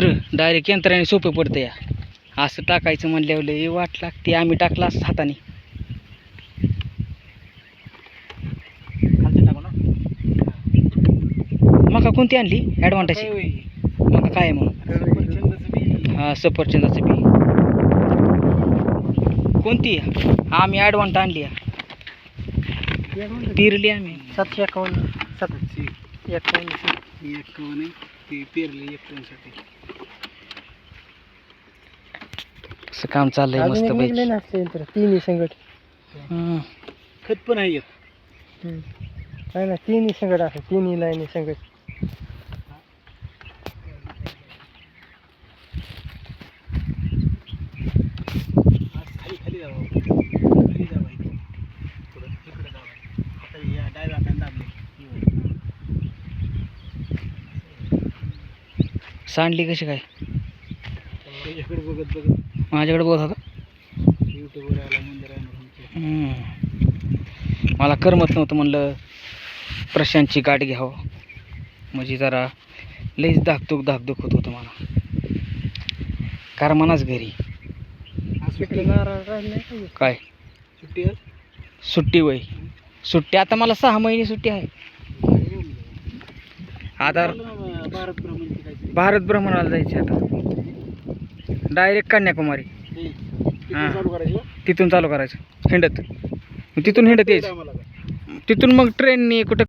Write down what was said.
मित्र डायरेक्ट यंत्राने सोपं पडतं या. असं टाकायचं म्हणल्यावर लय वाट लागते. आम्ही टाकला असं हाताने. मका कोणती आणली ॲडव्हान्टेज? मका काय आहे मग? हां सफरचंदाचं बी. कोणती? आम्ही ॲडव्हान्ट आणली आहे. पेरली आम्ही 751 पेरली 51 साठी. असं काम चाललंय मस्त पैकी. तिन्ही संकट खत पण आहे. काय ना तिन्ही संकट असं तिन्ही लाईनी संकट. सांडली कशी काय? माझ्याकडे बघत होता. मला करमत नव्हतं. म्हणलं प्रशांतची गाठ घ्यावं म्हणजे जरा लईच धाकधूक होत होतं मला. करमानाच घरी. काय सुट्टी वय सुट्टी आता मला 6 महिने सुट्टी आहे. आता भारत भ्रमणाला जायचे. आता डायरेक्ट कन्याकुमारी. तिथून चालू करायचं हिंडत. तिथून हिंडत यायचं. तिथून मग ट्रेनने कुठं